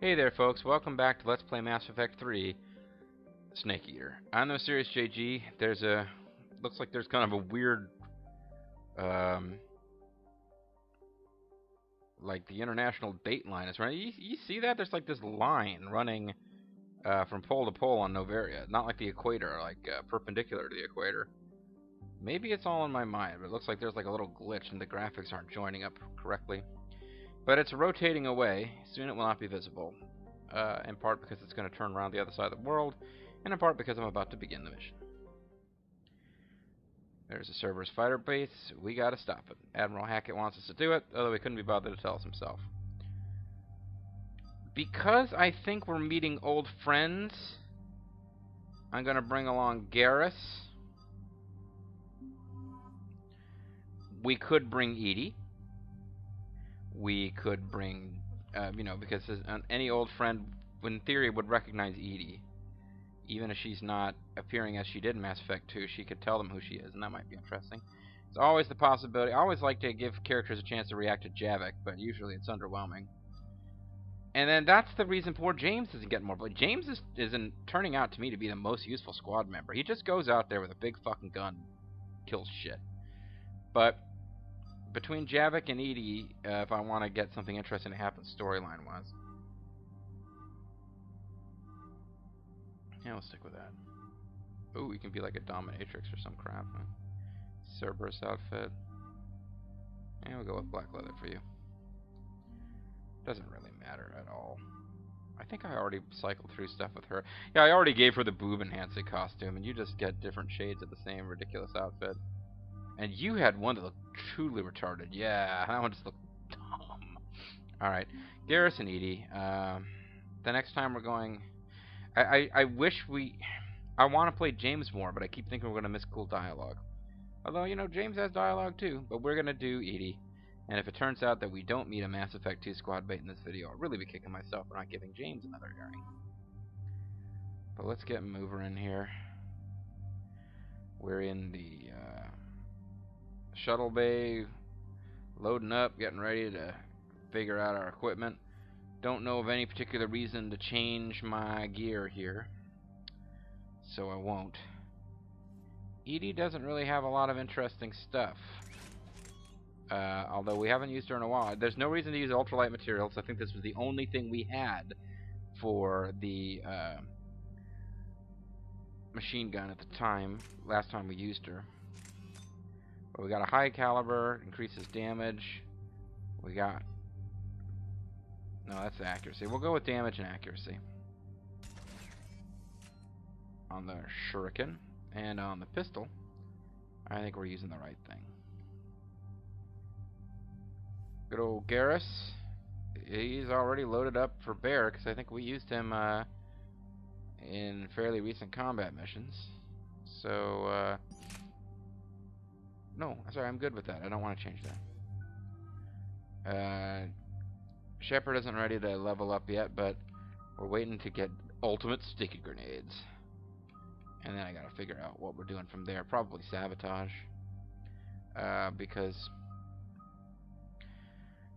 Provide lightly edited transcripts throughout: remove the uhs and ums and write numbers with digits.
Hey there folks, welcome back to Let's Play Mass Effect 3 Snake Eater. I'm the Mysterious JG. Looks like there's kind of a weird, like the international date line is running. You see that? There's like this line running from pole to pole on Noveria. Not like the equator, like perpendicular to the equator. Maybe it's all in my mind, but it looks like there's like a little glitch and the graphics aren't joining up correctly. But it's rotating away. Soon it will not be visible. In part because it's going to turn around the other side of the world, and in part because I'm about to begin the mission. There's a Cerberus Fighter Base. We gotta stop it. Admiral Hackett wants us to do it, although he couldn't be bothered to tell us himself. Because I think we're meeting old friends, I'm going to bring along Garrus. We could bring Edie. We could bring, because any old friend, in theory, would recognize Edie. Even if she's not appearing as she did in Mass Effect 2, she could tell them who she is, and that might be interesting. It's always the possibility. I always like to give characters a chance to react to Javik, but usually it's underwhelming. And then that's the reason poor James isn't getting more play. James isn't turning out to me to be the most useful squad member. He just goes out there with a big fucking gun, kills shit. But between Javik and Edie, if I want to get something interesting to happen storyline-wise. Yeah, we'll stick with that. Ooh, you can be like a dominatrix or some crap. Huh? Cerberus outfit. And we'll go with black leather for you. Doesn't really matter at all. I think I already cycled through stuff with her. Yeah, I already gave her the boob enhancing costume, and you just get different shades of the same ridiculous outfit. And you had one that looked truly retarded. Yeah, that one just looked dumb. Alright, Garrus and Edie. The next time we're going... I wish we... I want to play James more, but I keep thinking we're going to miss cool dialogue. Although, James has dialogue too. But we're going to do Edie. And if it turns out that we don't meet a Mass Effect 2 squad mate in this video, I'll really be kicking myself for not giving James another airing. But let's get Mover in here. We're in the shuttle bay, loading up, getting ready to figure out our equipment. Don't know of any particular reason to change my gear here, so I won't. Edie doesn't really have a lot of interesting stuff. Although we haven't used her in a while. There's no reason to use ultralight materials. I think this was the only thing we had for the machine gun at the time, last time we used her. But we got a high caliber, increases damage. We got... No, that's accuracy. We'll go with damage and accuracy. On the shuriken and on the pistol, I think we're using the right thing. Good old Garrus. He's already loaded up for Bear, because I think we used him in fairly recent combat missions. So, no, sorry, I'm good with that. I don't want to change that. Shepard isn't ready to level up yet, but we're waiting to get ultimate sticky grenades. And then I gotta figure out what we're doing from there. Probably sabotage. Because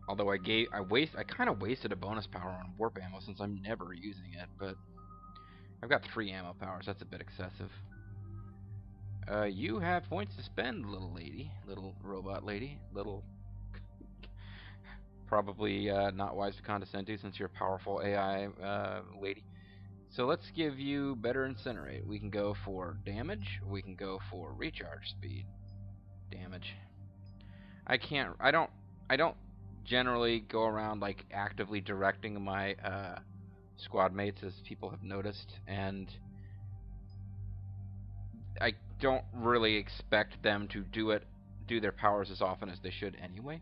although I kind of wasted a bonus power on warp ammo since I'm never using it, but I've got 3 ammo powers. That's a bit excessive. You have points to spend, little lady, little robot lady, little. Probably not wise to condescend to since you're a powerful AI lady. So let's give you better incinerate. We can go for damage. We can go for recharge speed. Damage. I don't generally go around like actively directing my squad mates, as people have noticed, and I don't really expect them to do their powers as often as they should anyway.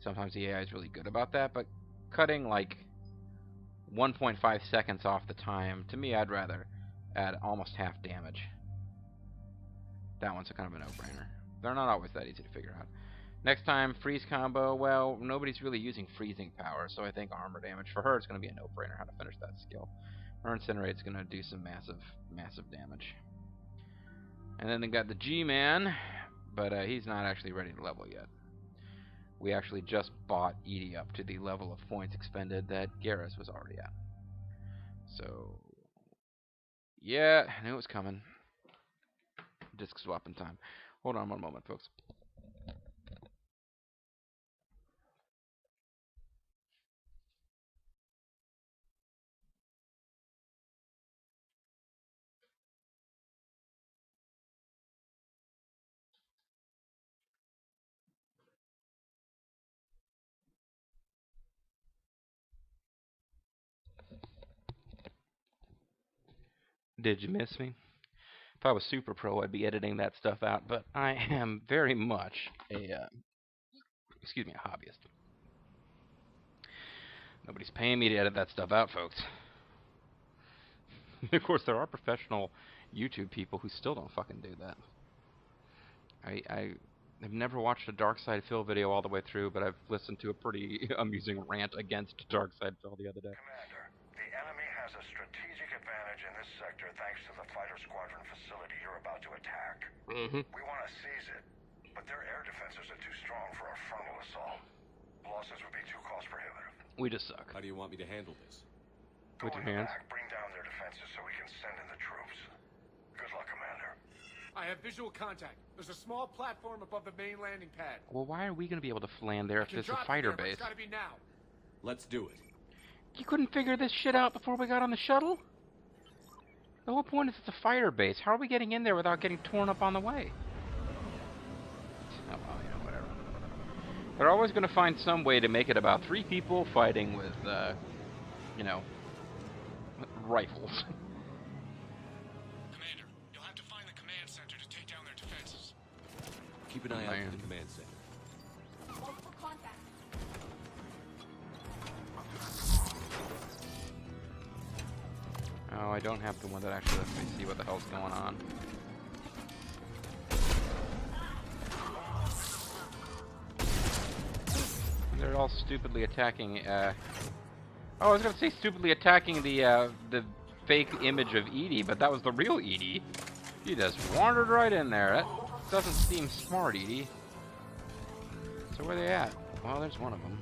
Sometimes the AI is really good about that, but cutting like 1.5 seconds off the time, to me, I'd rather add almost half damage. That one's a kind of a no-brainer. They're not always that easy to figure out. Next time, freeze combo. Well, nobody's really using freezing power, so I think armor damage for her is going to be a no-brainer how to finish that skill. Her incinerate's going to do some massive damage. And then they got the G-Man, but he's not actually ready to level yet. we actually just bought Edie up to the level of points expended that Garrus was already at. So, yeah, I knew it was coming. Disc swapping time. Hold on one moment, folks. Did you miss me? If I was super pro, I'd be editing that stuff out, but I am very much a, excuse me, a hobbyist. Nobody's paying me to edit that stuff out, folks. Of course, there are professional YouTube people who still don't fucking do that. I have never watched a Dark Side Phil video all the way through, but I've listened to a pretty amusing rant against Dark Side Phil the other day. Commander, the enemy has a strategic advantage in this sector thanks to the fighter squadron facility you're about to attack. We want to seize it, but their air defenses are too strong for a frontal assault. Losses would be too cost prohibitive. We just suck. How do you want me to handle this? With your hands? Back, bring down their defenses so we can send in the troops. Good luck, Commander. I have visual contact. There's a small platform above the main landing pad. Well, why are we going to be able to land there if there's a fighter base? It's got to be now. Let's do it. You couldn't figure this shit out before we got on the shuttle? The whole point is it's a fighter base. How are we getting in there without getting torn up on the way? Oh, well, you know, whatever. They're always going to find some way to make it about 3 people fighting with, you know, rifles. Commander, you'll have to find the command center to take down their defenses. Keep an eye out for the command center. Multiple contact. Oh, I don't have the one that actually lets me see what the hell's going on. They're all stupidly attacking, Oh, I was gonna say stupidly attacking the fake image of Edie, but that was the real Edie. You just wandered right in there. That doesn't seem smart, Edie. So where are they at? Well, there's one of them.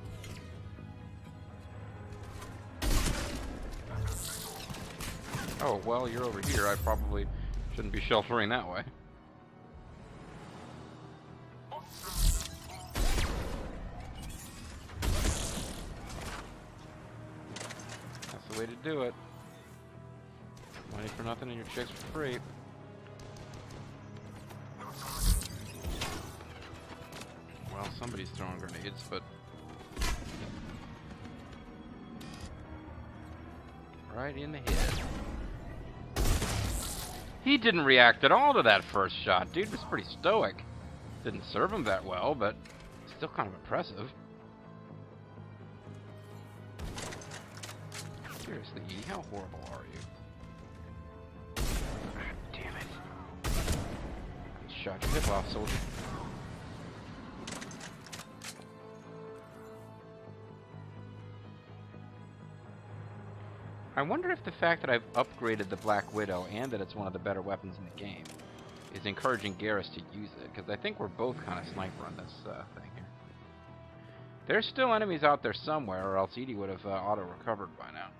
Oh, well, you're over here. I probably shouldn't be sheltering that way. That's the way to do it. Money for nothing and your chicks for free. Well, somebody's throwing grenades, but... right in the head. He didn't react at all to that first shot. Dude was pretty stoic. Didn't serve him that well, but still kind of impressive. Seriously, Edie, how horrible are you? God damn it. Shot your hip off, soldier. I wonder if the fact that I've upgraded the Black Widow and that it's one of the better weapons in the game is encouraging Garrus to use it, because I think we're both kind of sniper on this thing here. There's still enemies out there somewhere, or else Edie would have auto-recovered by now.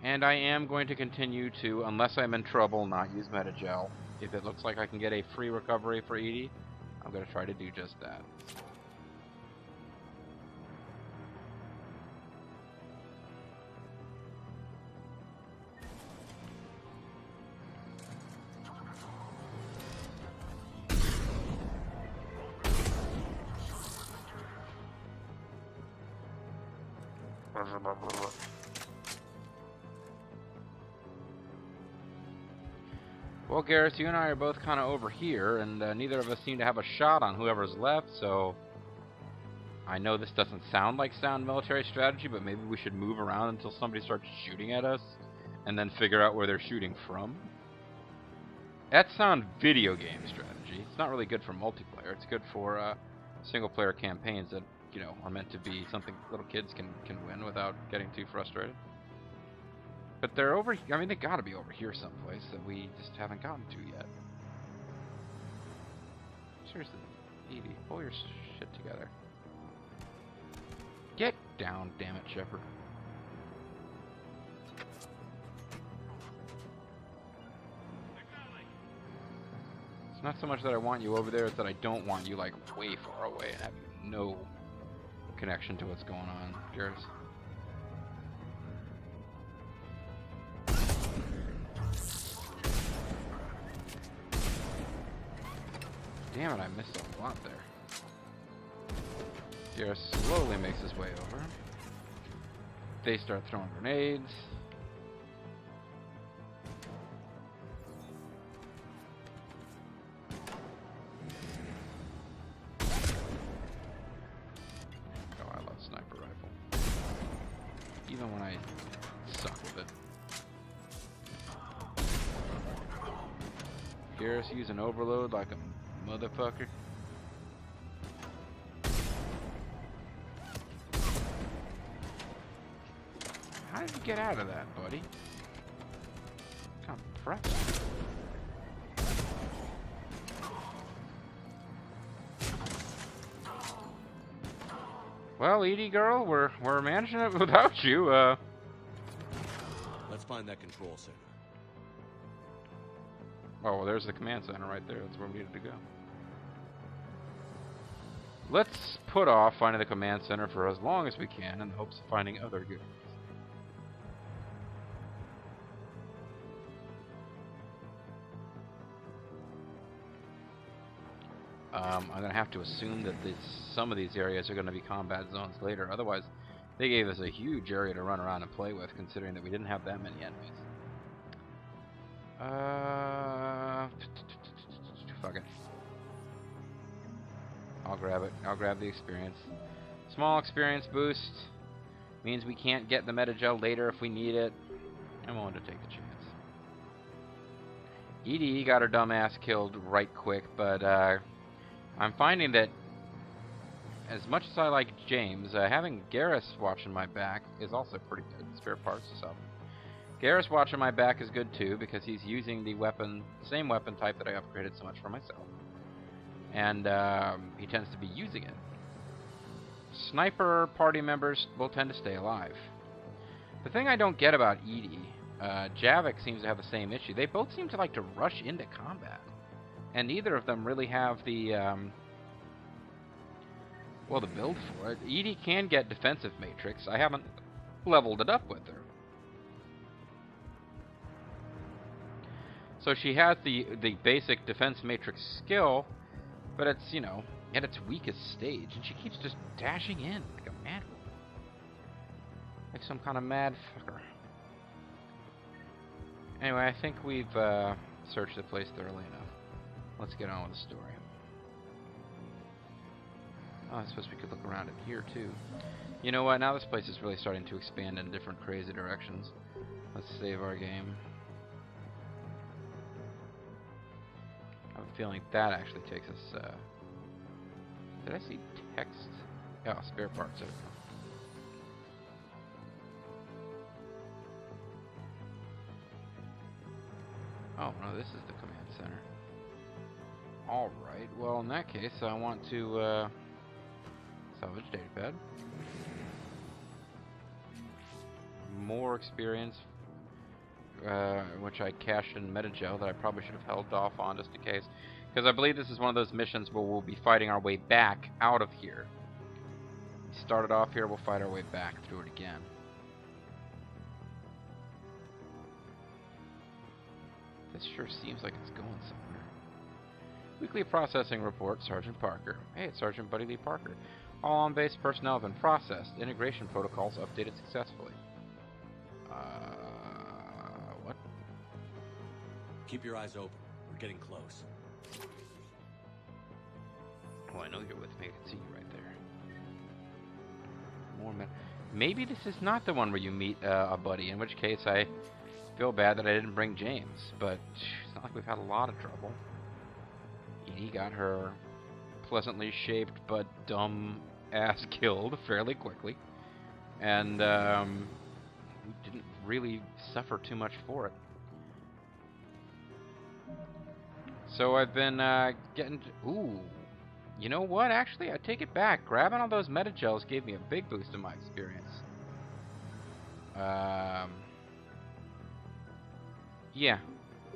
And I am going to continue to, unless I'm in trouble, not use Metagel. If it looks like I can get a free recovery for Edie, I'm going to try to do just that. Well, Garrus, you and I are both kind of over here, and neither of us seem to have a shot on whoever's left, so... I know this doesn't sound like sound military strategy, but maybe we should move around until somebody starts shooting at us, and then figure out where they're shooting from. That's sound video game strategy. It's not really good for multiplayer. It's good for single-player campaigns that, you know, are meant to be something little kids can win without getting too frustrated. But they're over... I mean, they gotta be over here someplace that we just haven't gotten to yet. Seriously, Edie, pull your shit together. Get down, damn it, Shepard. It's not so much that I want you over there, it's that I don't want you, like, way far away and have no connection to what's going on, Garrus. Damn it, I missed a lot there. Garrus slowly makes his way over. They start throwing grenades. Oh, I love sniper rifle. Even when I suck with it. Garrus use an overload like a motherfucker. How did you get out of that, buddy? Kind of impressive. Well, Edie girl, we're managing it without you. Let's find that control center. Oh, well, there's the command center right there. That's where we needed to go. Let's put off finding the command center for as long as we can in the hopes of finding other good ones. I'm going to have to assume that some of these areas are going to be combat zones later. Otherwise, they gave us a huge area to run around and play with, considering that we didn't have that many enemies. Fuck it. I'll grab it. I'll grab the experience. Small experience boost means we can't get the meta-gel later if we need it. I'm willing to take the chance. Edie got her dumb ass killed right quick, but I'm finding that as much as I like James, having Garrus watching my back is also pretty good. Spare parts and stuff. Garrus watching my back is good too, because he's using the weapon, the same weapon type that I upgraded so much for myself. And he tends to be using it. Sniper party members will tend to stay alive. The thing I don't get about Edie, Javik seems to have the same issue. They both seem to like to rush into combat. And neither of them really have the, well, the build for it. Edie can get defensive matrix. I haven't leveled it up with her. So she has the basic defense matrix skill, but it's, you know, at its weakest stage, and she keeps just dashing in like a mad woman. Like some kind of mad fucker. Anyway, I think we've searched the place thoroughly enough. Let's get on with the story. Oh, I suppose we could look around in here too. You know what, now this place is really starting to expand in different crazy directions. Let's save our game. I have a feeling that actually takes us, did I see text? Oh, spare parts. There we go. Oh, no, this is the command center. Alright, well, in that case, I want to, salvage datapad. More experience, which I cached in Metagel that I probably should have held off on just in case. Because I believe this is one of those missions where we'll be fighting our way back out of here. We started off here, we'll fight our way back through it again. This sure seems like it's going somewhere. Weekly processing report, Sergeant Parker. Hey, it's Sergeant Buddy Lee Parker. All on-base personnel have been processed. Integration protocols updated successfully. What? Keep your eyes open. We're getting close. Oh, I know you're with me. I can see you right there. More men. Maybe this is not the one where you meet a buddy, in which case I feel bad that I didn't bring James, but it's not like we've had a lot of trouble. Edie got her pleasantly shaped but dumb ass killed fairly quickly, and we didn't really suffer too much for it. So I've been getting to, ooh, You know what? Actually, I take it back. Grabbing all those metagels gave me a big boost in my experience. Yeah.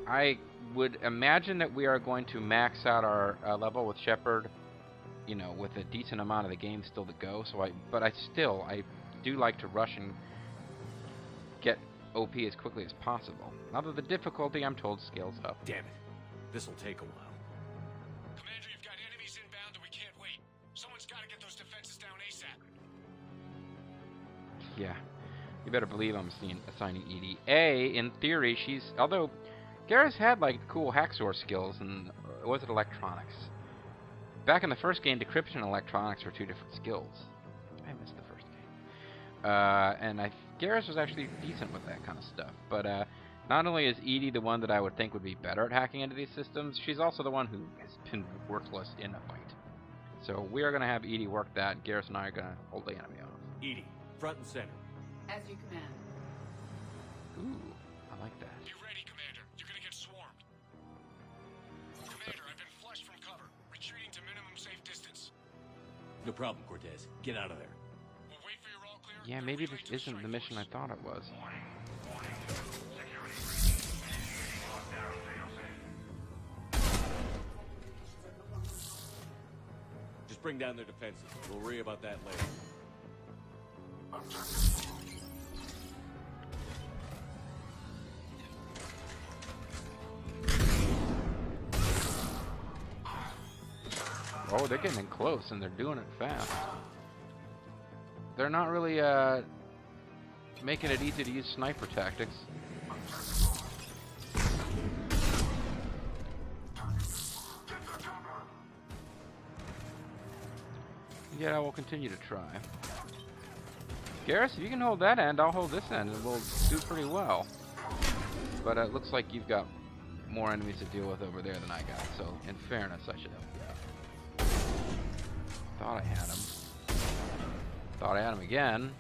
I would imagine that we are going to max out our level with Shepard, you know, with a decent amount of the game still to go. But I do like to rush and get OP as quickly as possible. Now that the difficulty, I'm told, scales up. Damn it. This'll take a while. Commander, you've got enemies inbound and we can't wait. Someone's got to get those defenses down ASAP. Yeah. You better believe I'm assigning Edie. In theory, although Garrus had, like, cool hacksaw skills, and was it electronics? Back in the first game, decryption and electronics were two different skills. I missed the first game. And Garrus was actually decent with that kind of stuff. But not only is Edie the one that I would think would be better at hacking into these systems, she's also the one who has been worthless in a fight. So we are going to have Edie work that. Garrus and I are going to hold the enemy off. Edie, front and center. As you command. Ooh, I like that. Be ready, Commander. You're gonna get swarmed. Commander, I've been flushed from cover. Retreating to minimum safe distance. No problem, Cortez. Get out of there. We'll wait for your all clear. Yeah, maybe this isn't the mission I thought it was. Just bring down their defenses. We'll worry about that later. Oh, they're getting in close, and they're doing it fast. They're not really making it easy to use sniper tactics. Yet I will continue to try. Garrus, if you can hold that end, I'll hold this end, and we'll do pretty well. But it looks like you've got more enemies to deal with over there than I got, so in fairness, I should help you out. Thought I had him. Thought I had him again.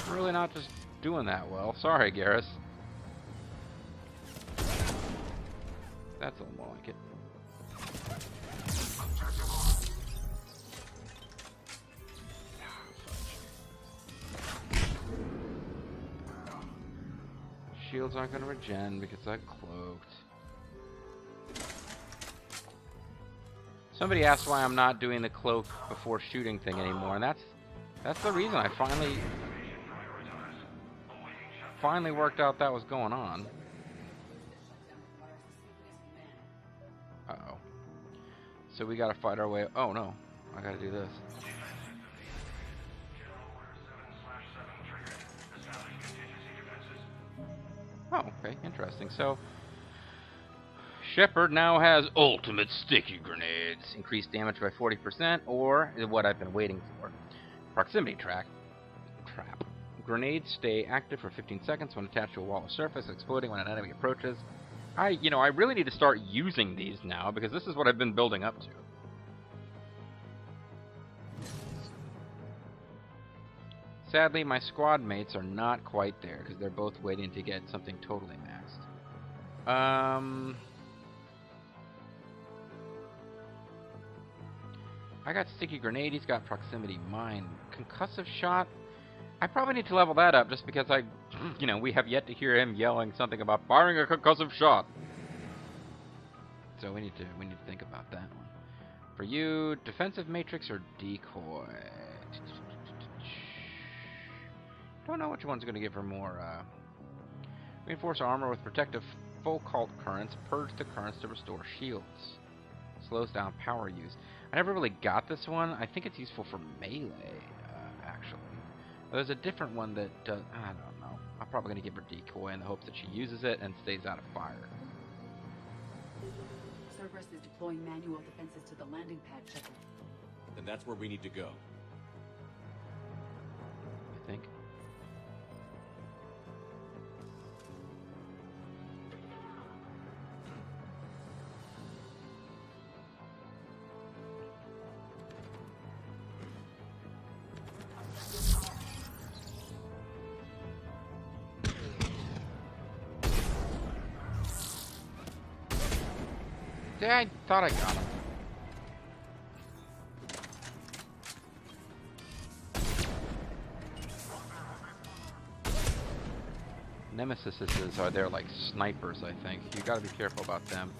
Really not just doing that well. Sorry, Garrus. That's a little more like it. Shields aren't going to regen because I cloaked. Somebody asked why I'm not doing the cloak before shooting thing anymore, and that's the reason. I finally worked out that was going on. Uh-oh. So we gotta fight our way. Oh no, I gotta do this. Oh, okay, interesting. So Shepard now has ultimate sticky grenades. Increased damage by 40%, or what I've been waiting for. Proximity trap. Grenades stay active for 15 seconds when attached to a wall or surface, exploding when an enemy approaches. I really need to start using these now, because this is what I've been building up to. Sadly, my squad mates are not quite there, because they're both waiting to get something totally maxed. I got sticky grenade, he's got proximity mine. Concussive shot, I probably need to level that up just because we have yet to hear him yelling something about firing a concussive shot. So we need to think about that one. For you, defensive matrix or decoy? Don't know which one's going to give her more. Reinforce armor with protective Foucault currents, purge the currents to restore shields. Slows down power use. I never really got this one. I think it's useful for melee, actually. There's a different one that does... I don't know. I'm probably going to give her decoy in the hopes that she uses it and stays out of fire. Cerberus is deploying manual defenses to the landing pad, Shepard. Then that's where we need to go. I think. Yeah, I thought I got him. Nemesises are there like snipers, I think. You gotta be careful about them.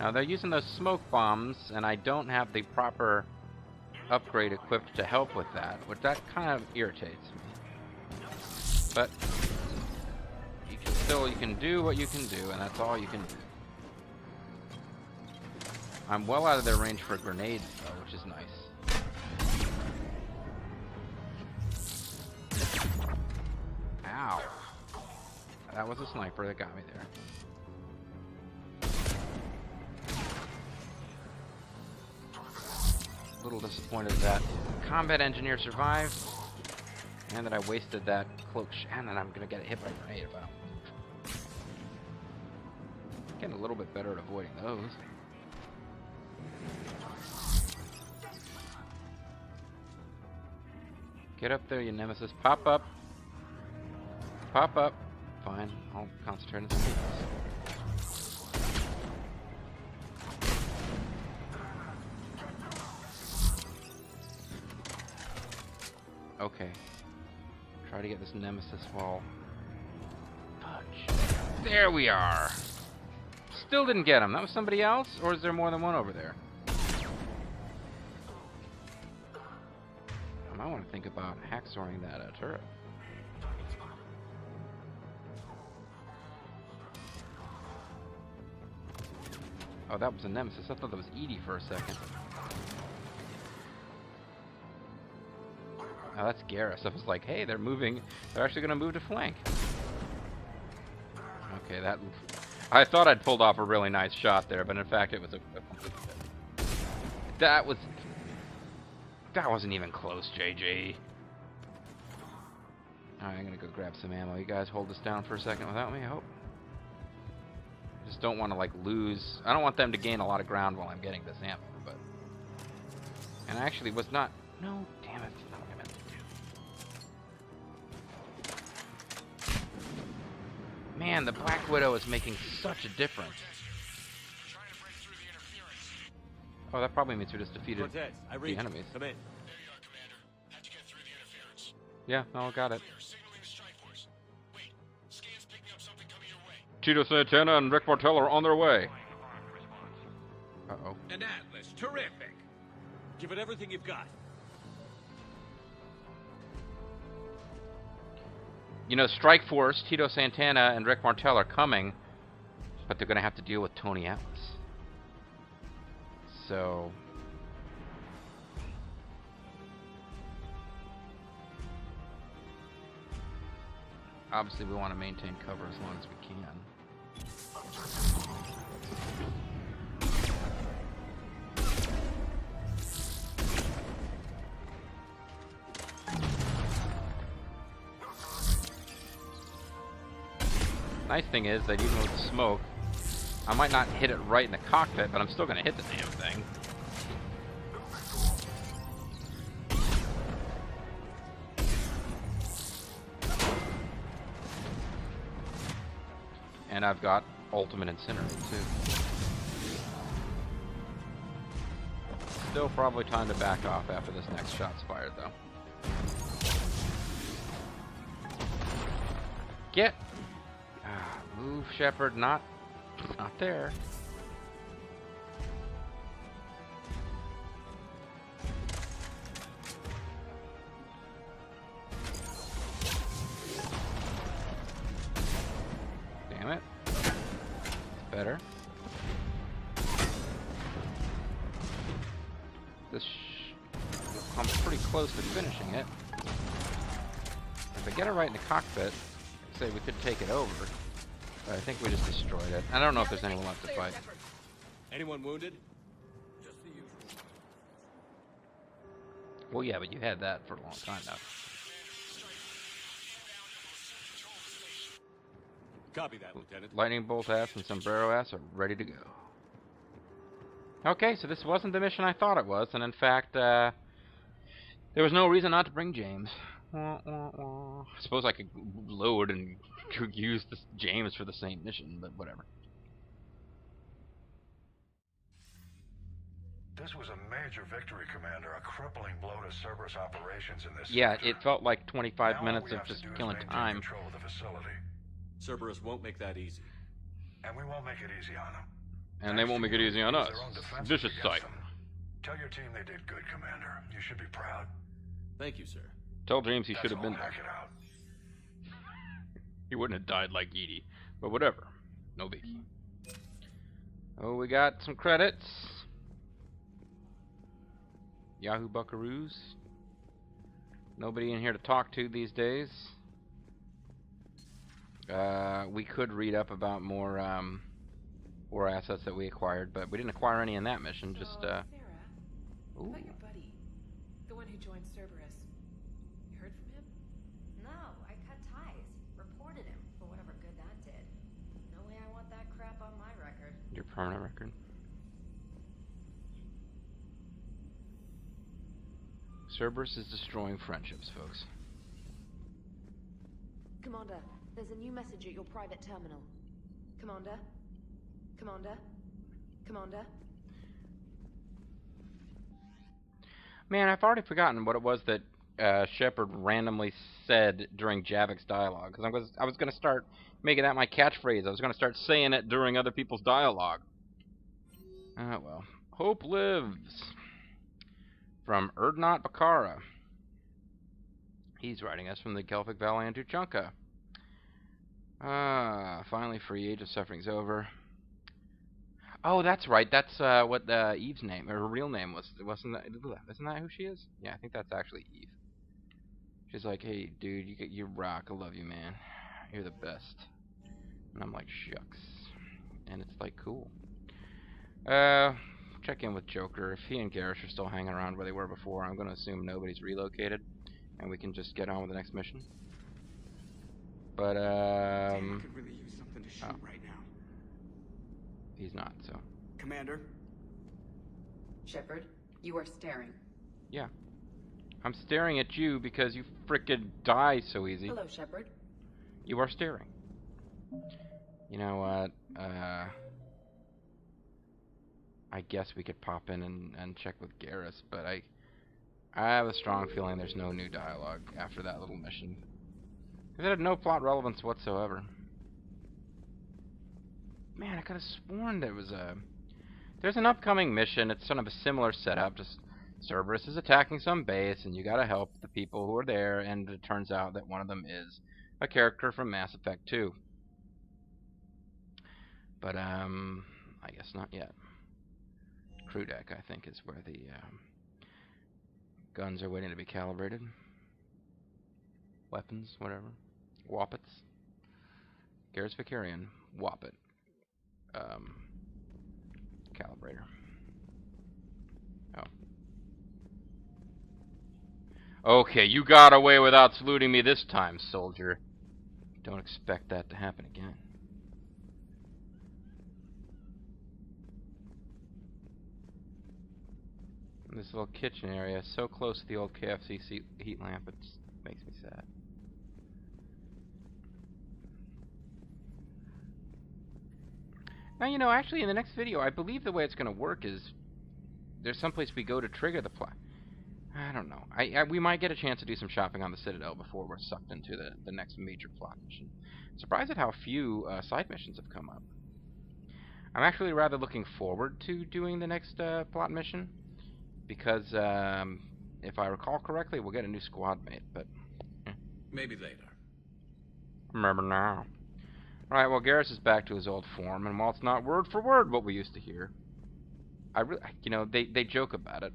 Now they're using those smoke bombs, and I don't have the proper upgrade equipped to help with that, which that kind of irritates me. But you can do what you can do, and that's all you can do. I'm well out of their range for grenades, though, which is nice. Ow. That was a sniper that got me there. A little disappointed that combat engineer survived, and that I wasted that cloak, and then I'm gonna get hit by a grenade if I don't. Getting a little bit better at avoiding those. Get up there, you nemesis. Pop up. Pop up. Fine, I'll concentrate on something else. Okay. Try to get this nemesis while... Fudge. There we are! Still didn't get him. That was somebody else? Or is there more than one over there? I might want to think about hacksawing that turret. Oh, that was a nemesis. I thought that was Edie for a second. Oh, that's Garrus. I was like, hey, they're moving. They're actually going to move to flank. Okay, that... I thought I'd pulled off a really nice shot there, but in fact it was a complete hit. That wasn't even close, JJ. Alright, I'm going to go grab some ammo. You guys hold this down for a second without me, I hope. Just don't want to like lose. I don't want them to gain a lot of ground while I'm getting this ammo, but. And I actually was not. No, damn it! That's not what I meant to do. Man, the Black Widow is making such a difference. Oh, that probably means we just defeated Cortez, I the read enemies. Come in. There you are, Commander. How'd you get through the interference? Yeah, no, got it. They're signaling the strike force. Wait, scans picking up something coming your way. Tito Santana and Rick Martel are on their way. Uh-oh. An Atlas, terrific. Give it everything you've got. You know, Strike Force, Tito Santana, and Rick Martel are coming, but they're going to have to deal with Tony Atlas. So... obviously we want to maintain cover as long as we can. Nice thing is that even with the smoke, I might not hit it right in the cockpit, but I'm still going to hit the damn thing. And I've got ultimate incinerate too. Still probably time to back off after this next shot's fired though. Get! Move, Shepard, not there. Damn it. Better. This I'm pretty close to finishing it. If I get it right in the cockpit, say we could take it over. But I think we just destroyed it. I don't know if there's anyone left to fight. Anyone wounded? Just the usual. Well, yeah, but you had that for a long time now. Copy that, Lieutenant. Lightning Bolt ass and Sombrero ass are ready to go. Okay, so this wasn't the mission I thought it was, and in fact, there was no reason not to bring James. I suppose I could load and use this James for the same mission, but whatever. This was a major victory, Commander. A crippling blow to Cerberus operations in this Yeah, sector. it felt like 25 Now minutes all we of have to just do is killing maintain time. control of the facility. Cerberus won't make that easy. And we won't make it easy on them. And they won't make it easy on us. Vicious sight. Tell your team they did good, Commander. You should be proud. Thank you, sir. Tell James he should have been there. Hack it out. He wouldn't have died like Edie. But whatever. No biggie. Oh, we got some credits. Yahoo Buckaroos. Nobody in here to talk to these days. We could read up about more assets that we acquired, but we didn't acquire any in that mission. Just Sarah, ooh. about your buddy, the one who joined Cerberus. You heard from him? No, I cut ties. Reported him for whatever good that did. No way I want that crap on my record. Your permanent record. Cerberus is destroying friendships, folks. Commander, there's a new message at your private terminal. Commander? Commander? Commander? Man, I've already forgotten what it was that Shepard randomly said during Javik's dialogue. Because I was going to start making that my catchphrase. I was going to start saying it during other people's dialogue. Ah, well. Hope lives. From Erdnot Bakara. He's writing us from the Kelphic Valley in Tuchanka. Finally free. Age of Suffering's over. Oh, that's right. That's what Eve's name, or her real name was. Isn't that who she is? Yeah, I think that's actually Eve. She's like, hey, dude, you rock. I love you, man. You're the best. And I'm like, shucks. And it's like, cool. Check in with Joker. If he and Garrus are still hanging around where they were before, I'm going to assume nobody's relocated, and we can just get on with the next mission. But, Damn, I could really use something to shoot right now. He's not, so. Commander? Shepard, you are staring. Yeah. I'm staring at you because you frickin' die so easy. Hello, Shepard. You are staring. You know what? I guess we could pop in and check with Garrus, but I have a strong feeling there's no new dialogue after that little mission. Because it had no plot relevance whatsoever. Man, I could have sworn there's an upcoming mission. It's sort of a similar setup. Just Cerberus is attacking some base, and you gotta help the people who are there, and it turns out that one of them is a character from Mass Effect 2. But, I guess not yet. Crew deck, I think, is where the guns are waiting to be calibrated. Weapons, whatever. Woppets. Garrus Vicarian. Woppet. Calibrator. Oh. Okay, you got away without saluting me this time, soldier. Don't expect that to happen again. This little kitchen area, so close to the old KFC heat lamp, it just makes me sad. Now, you know, actually in the next video, I believe the way it's going to work is there's someplace we go to trigger the plot. I don't know. We might get a chance to do some shopping on the Citadel before we're sucked into the next major plot mission. Surprised at how few side missions have come up. I'm actually rather looking forward to doing the next plot mission. Because, if I recall correctly, we'll get a new squad mate, but... Maybe later. Remember now. Alright, well, Garrus is back to his old form, and while it's not word for word what we used to hear, they joke about it.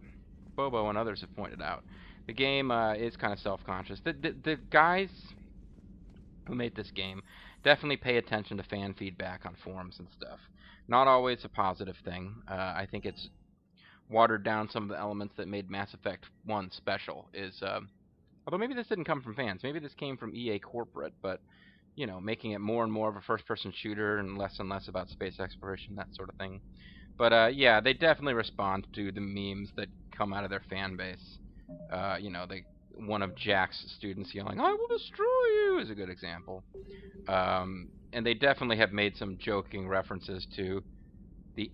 Bobo and others have pointed out. The game is kind of self-conscious. The guys who made this game definitely pay attention to fan feedback on forums and stuff. Not always a positive thing. I think it's watered down some of the elements that made Mass Effect 1 special. Although maybe this didn't come from fans. Maybe this came from EA corporate, but, you know, making it more and more of a first-person shooter and less about space exploration, that sort of thing. But, yeah, they definitely respond to the memes that come out of their fan base. You know, one of Jack's students yelling, "I will destroy you," is a good example. And they definitely have made some joking references to the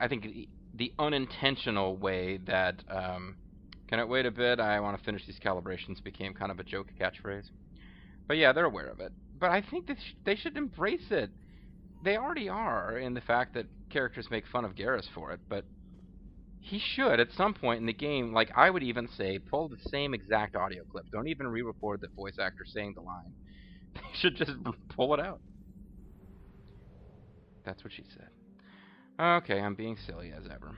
unintentional way that, can it wait a bit? I want to finish these calibrations became kind of a joke catchphrase. But yeah, they're aware of it. but I think that they should embrace it. They already are in the fact that characters make fun of Garrus for it, but he should, at some point in the game, like, I would even say, pull the same exact audio clip. Don't even re-record the voice actor saying the line. They should just pull it out. That's what she said. Okay, I'm being silly as ever.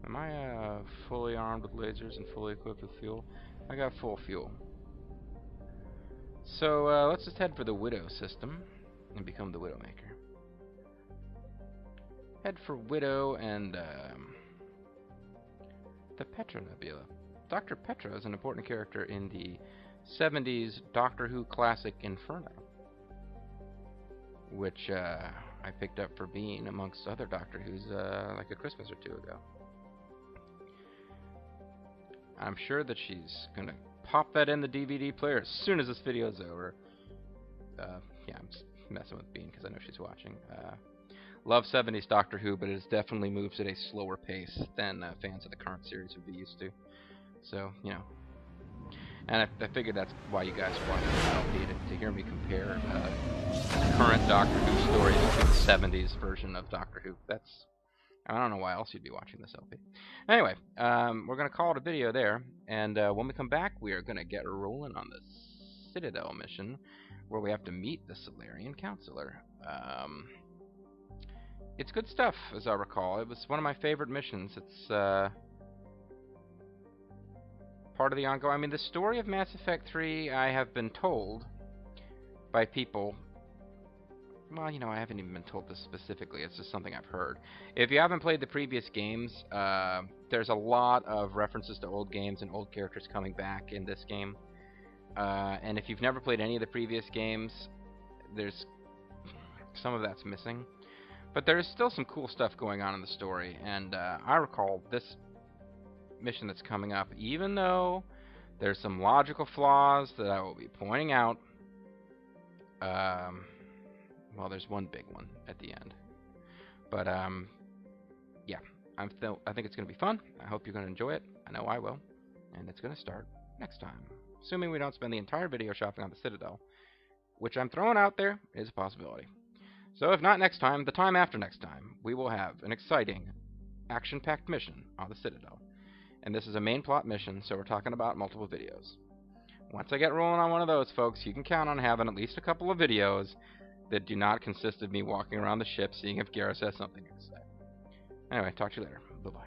Am I fully armed with lasers and fully equipped with fuel? I got full fuel. So let's just head for the Widow system and become the Widowmaker. Head for Widow and the Petra Nebula. Dr. Petra is an important character in the 70s Doctor Who classic Inferno, which I picked up for being amongst other Doctor Who's like a Christmas or two ago. I'm sure that she's going to pop that in the DVD player as soon as this video is over. Yeah, I'm just messing with Bean because I know she's watching. Love 70s Doctor Who, but it definitely moves at a slower pace than fans of the current series would be used to. So, you know. And I figured that's why you guys watch this LP, to hear me compare current Doctor Who stories to the 70s version of Doctor Who. I don't know why else you'd be watching this LP. Anyway, we're going to call it a video there, and when we come back, we are going to get rolling on the Citadel mission, where we have to meet the Solarian Counselor. It's good stuff, as I recall. It was one of my favorite missions. It's part of the ongoing... I mean, the story of Mass Effect 3, I have been told by people... Well, you know, I haven't even been told this specifically. It's just something I've heard. If you haven't played the previous games, there's a lot of references to old games and old characters coming back in this game. And if you've never played any of the previous games, there's some of that's missing. But there's still some cool stuff going on in the story. And I recall this mission that's coming up, even though there's some logical flaws that I will be pointing out. Well, there's one big one at the end. But, yeah. I think it's going to be fun. I hope you're going to enjoy it. I know I will. And it's going to start next time. Assuming we don't spend the entire video shopping on the Citadel. Which I'm throwing out there is a possibility. So if not next time, the time after next time, we will have an exciting, action-packed mission on the Citadel. And this is a main plot mission, so we're talking about multiple videos. Once I get rolling on one of those, folks, you can count on having at least a couple of videos that do not consist of me walking around the ship seeing if Garrus has something to say. Anyway, talk to you later. Bye-bye.